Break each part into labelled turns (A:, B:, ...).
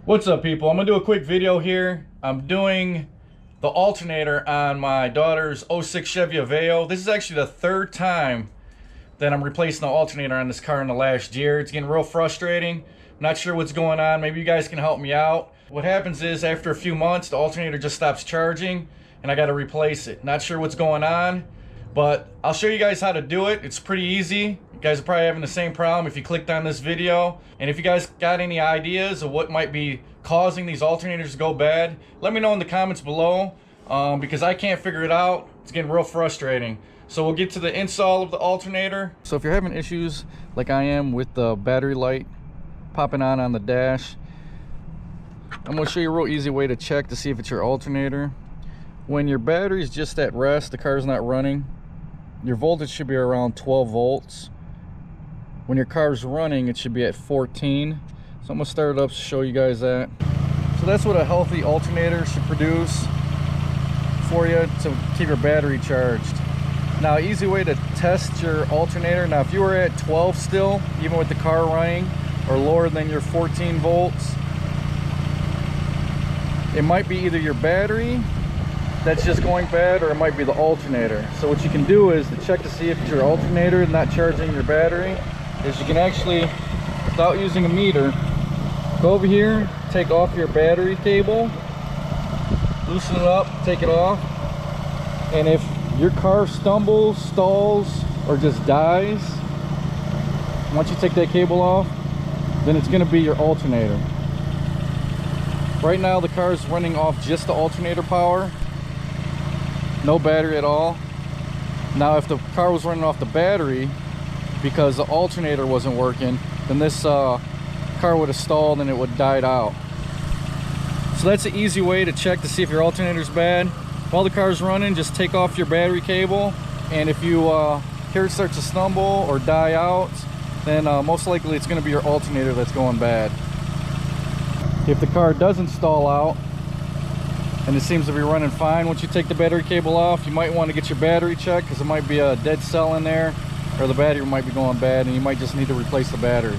A: What's up, people? I'm gonna do a quick video here. I'm doing the alternator on my daughter's '06 Chevy Aveo. This is actually the third time that I'm replacing the alternator on this car in the last year. It's getting real frustrating. I'm not sure what's going on. Maybe you guys can help me out. What happens is after a few months, the alternator just stops charging and I got to replace it. Not sure what's going on, but I'll show you guys how to do it. It's pretty easy. You guys are probably having the same problem if you clicked on this video. And if you guys got any ideas of what might be causing these alternators to go bad, let me know in the comments below, because I can't figure it out. It's getting real frustrating. So we'll get to the install of the alternator. So if you're having issues like I am with the battery light popping on the dash, I'm going to show you a real easy way to check to see if it's your alternator. When your battery is just at rest, the car's not running, your voltage should be around 12 volts. When your car's running, it should be at 14. So I'm gonna start it up to show you guys that. So that's what a healthy alternator should produce for you to keep your battery charged. Now, easy way to test your alternator. Now, if you were at 12 still, even with the car running, or lower than your 14 volts, it might be either your battery that's just going bad, or it might be the alternator. So what you can do is to check to see if it's your alternator not charging your battery, is you can actually, without using a meter, go over here, take off your battery cable, loosen it up, take it off, and if your car stumbles, stalls, or just dies, once you take that cable off, then it's going to be your alternator. Right now the car is running off just the alternator power, no battery at all. Now if the car was running off the battery because the alternator wasn't working, then this car would have stalled and it would have died out. So that's an easy way to check to see if your alternator's bad. While the car's running, just take off your battery cable, and if you hear it start to stumble or die out, then most likely it's going to be your alternator that's going bad. If the car doesn't stall out and it seems to be running fine, once you take the battery cable off, you might want to get your battery checked, because it might be a dead cell in there, or the battery might be going bad and you might just need to replace the battery.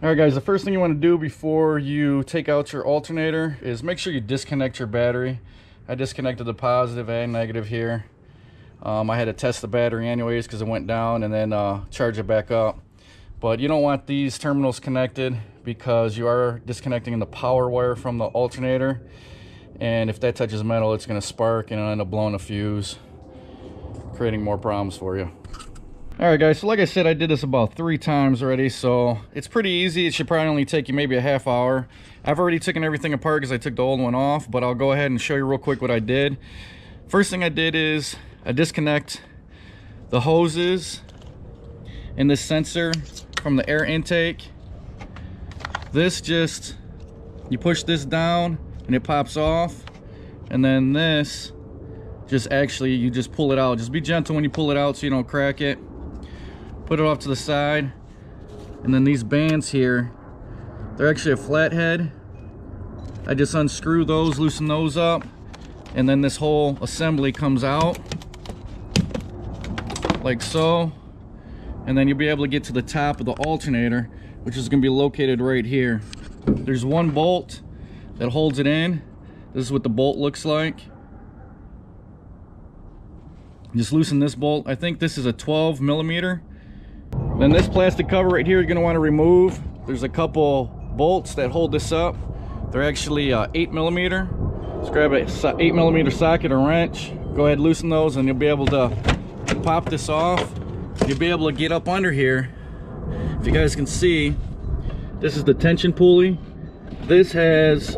A: All right guys, the first thing you want to do before you take out your alternator is make sure you disconnect your battery. I disconnected the positive and negative here. I had to test the battery anyways because it went down, and then charge it back up. But you don't want these terminals connected because you are disconnecting the power wire from the alternator, and if that touches metal, it's going to spark and it'll end up blowing a fuse, creating more problems for you. All right guys, so like I said, I did this about 3 times already, so it's pretty easy. It should probably only take you maybe a half hour. I've already taken everything apart because I took the old one off, but I'll go ahead and show you real quick what I did. First thing I did is I disconnect the hoses and this sensor from the air intake. This just, you push this down and it pops off, and then this just actually, you just pull it out. Just be gentle when you pull it out so you don't crack it. Put it off to the side, and then these bands here, they're actually a flathead. I just unscrew those, loosen those up, and then this whole assembly comes out like so, and then you'll be able to get to the top of the alternator, which is going to be located right here. There's one bolt that holds it in. This is what the bolt looks like. Just loosen this bolt. I think this is a 12 millimeter. Then this plastic cover right here, you're going to want to remove. There's a couple bolts that hold this up. They're actually 8 millimeter. Just grab a 8 millimeter socket or wrench. Go ahead, loosen those, and you'll be able to pop this off. You'll be able to get up under here. If you guys can see, this is the tension pulley. This has,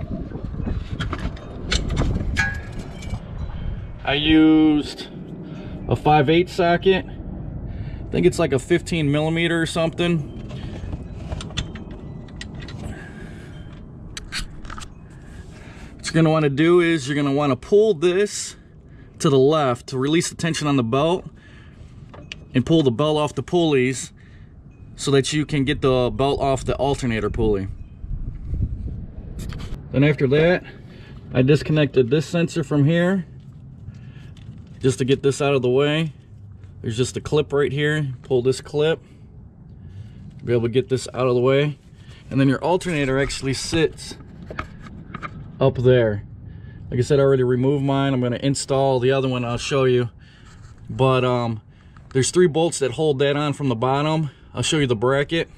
A: I used a 5/8 socket. I think it's like a 15 millimeter or something. What you're going to want to do is you're going to want to pull this to the left to release the tension on the belt, and pull the belt off the pulleys so that you can get the belt off the alternator pulley. Then after that, I disconnected this sensor from here just to get this out of the way. There's just a clip right here. Pull this clip, be able to get this out of the way. And then your alternator actually sits up there. Like I said, I already removed mine. I'm going to install the other one. I'll show you. But there's 3 bolts that hold that on from the bottom. I'll show you the bracket.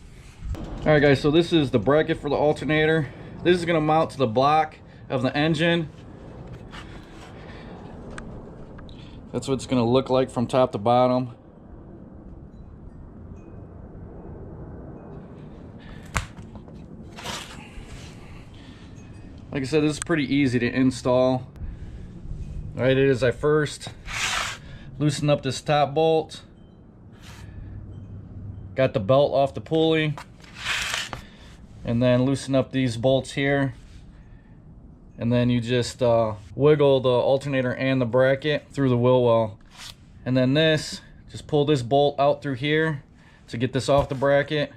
A: All right, guys, so this is the bracket for the alternator. This is going to mount to the block of the engine. That's what it's going to look like from top to bottom. Like I said, this is pretty easy to install. All right, it is. I first loosen up this top bolt. Got the belt off the pulley. And then loosen up these bolts here. And then you just wiggle the alternator and the bracket through the wheel well. And then this, just pull this bolt out through here to get this off the bracket.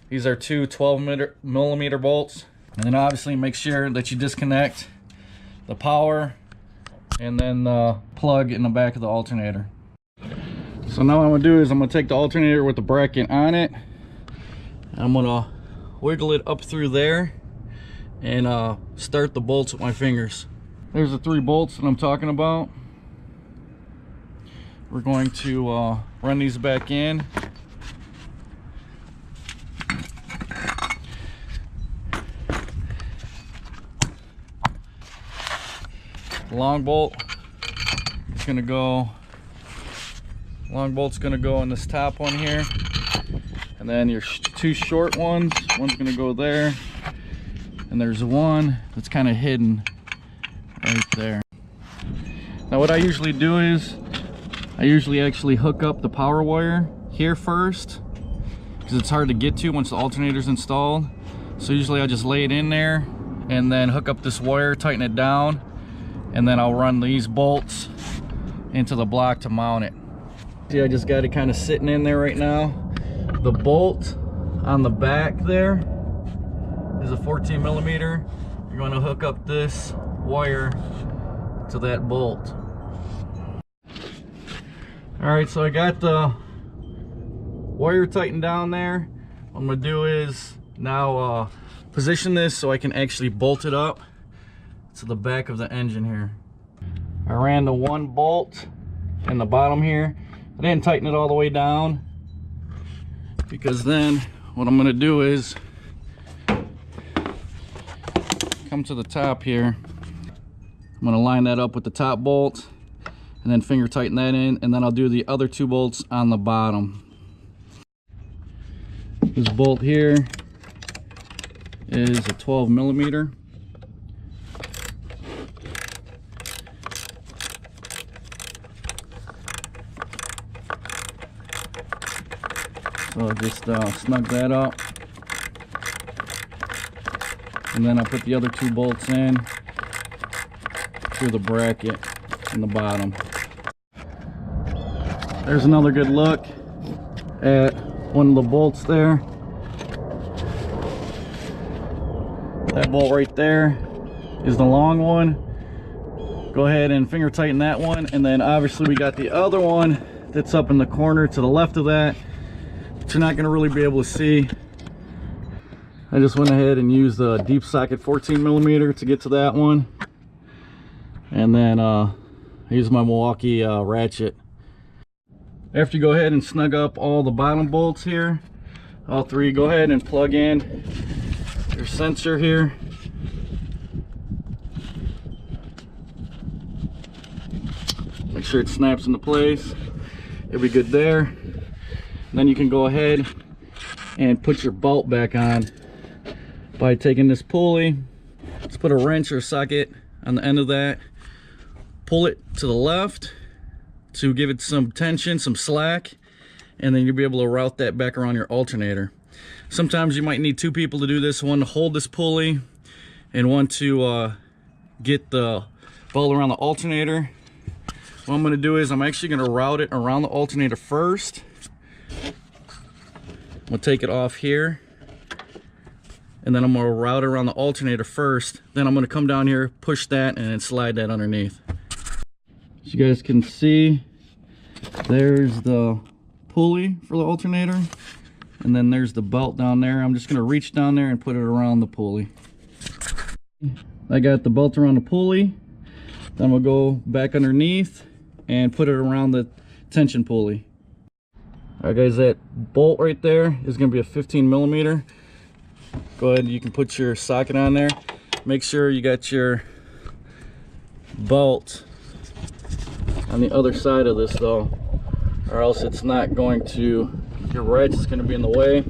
A: These are 2 12mm bolts. And then obviously make sure that you disconnect the power and then the plug in the back of the alternator. So now what I'm going to do is I'm going to take the alternator with the bracket on it. And I'm going to wiggle it up through there and start the bolts with my fingers. There's the 3 bolts that I'm talking about. We're going to run these back in. The long bolt is going to go. Long bolt's going to go in this top one here, and then your 2 short ones. One's going to go there, and there's one that's kind of hidden right there. Now, what I usually do is I usually actually hook up the power wire here first, because it's hard to get to once the alternator's installed. So usually I just lay it in there and then hook up this wire, tighten it down, and then I'll run these bolts into the block to mount it. See, I just got it kind of sitting in there right now. The bolt on the back there is a 14mm. You're going to hook up this wire to that bolt. All right, so I got the wire tightened down there. What I'm going to do is now position this so I can actually bolt it up to the back of the engine here. I ran the 1 bolt in the bottom here. I didn't tighten it all the way down, because then what I'm going to do is come to the top here. I'm going to line that up with the top bolt and then finger tighten that in, and then I'll do the other 2 bolts on the bottom. This bolt here is a 12mm. So I'll just snug that up, and then I'll put the other 2 bolts in through the bracket in the bottom. There's another good look at one of the bolts there. That bolt right there is the long one. Go ahead and finger tighten that one, and then obviously we got the other one that's up in the corner to the left of that. You're not going to really be able to see. I just went ahead and used the deep socket 14mm to get to that one, and then I used my Milwaukee ratchet. After you go ahead and snug up all the bottom bolts here, all 3, go ahead and plug in your sensor here. Make sure it snaps into place. It'll be good there. Then you can go ahead and put your bolt back on by taking this pulley. Let's put a wrench or a socket on the end of that. Pull it to the left to give it some tension, some slack, and then you'll be able to route that back around your alternator. Sometimes you might need 2 people to do this, one to hold this pulley and one to get the bolt around the alternator. What I'm going to do is I'm actually going to route it around the alternator first. I'm going to take it off here, and then I'm going to route it around the alternator first. Then I'm going to come down here, push that, and then slide that underneath. As you guys can see, there's the pulley for the alternator, and then there's the belt down there. I'm just going to reach down there and put it around the pulley. I got the belt around the pulley. Then we'll go back underneath and put it around the tension pulley. Alright guys, that bolt right there is going to be a 15 millimeter. Go ahead, you can put your socket on there. Make sure you got your belt on the other side of this though, or else it's not going to, your ratchet's going to be in the way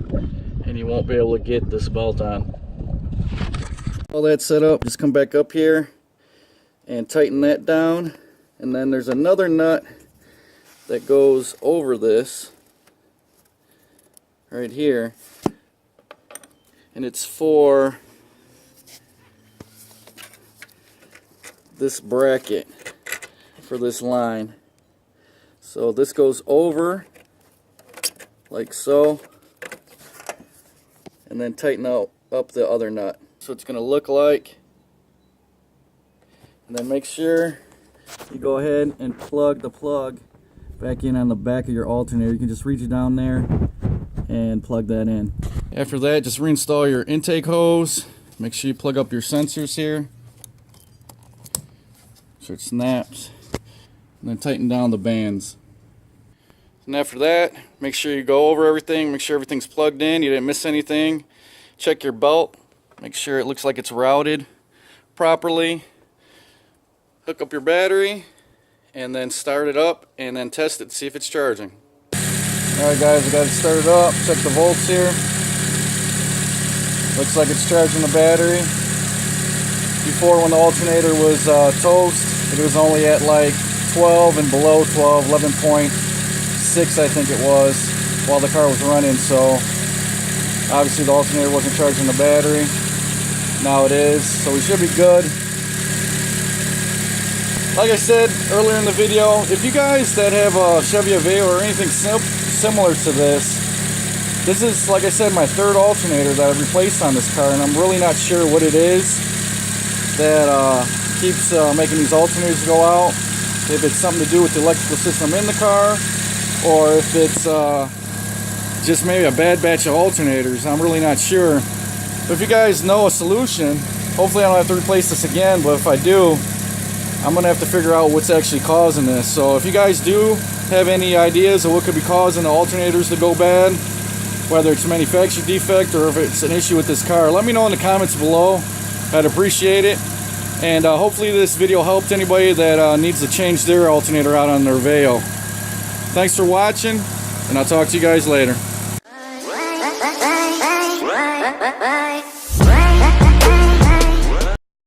A: and you won't be able to get this belt on. All that set up, just come back up here and tighten that down, and then there's another nut that goes over this right here, and it's for this bracket for this line. So this goes over like so, and then tighten up the other nut. So it's going to look like, and then make sure you go ahead and plug the plug back in on the back of your alternator. You can just reach it down there and plug that in. After that, just reinstall your intake hose. Make sure you plug up your sensors here so it snaps, and then tighten down the bands. And after that, make sure you go over everything, make sure everything's plugged in, you didn't miss anything. Check your belt, make sure it looks like it's routed properly. Hook up your battery and then start it up and then test it to see if it's charging. Alright guys, we got it started up. Check the volts here. Looks like it's charging the battery. Before, when the alternator was toast, it was only at like 12 and below 12, 11.6 I think it was, while the car was running. So obviously the alternator wasn't charging the battery. Now it is, so we should be good. Like I said earlier in the video, if you guys that have a Chevy Aveo or anything similar to this is, like I said, my third alternator that I've replaced on this car, and I'm really not sure what it is that keeps making these alternators go out. If it's something to do with the electrical system in the car, or if it's just maybe a bad batch of alternators. I'm really not sure. But if you guys know a solution, hopefully I don't have to replace this again, but if I do, I'm going to have to figure out what's actually causing this. So if you guys do have any ideas of what could be causing the alternators to go bad, whether it's a manufacturer defect or if it's an issue with this car, let me know in the comments below. I'd appreciate it. And hopefully this video helped anybody that needs to change their alternator out on their Aveo. Thanks for watching, and I'll talk to you guys later.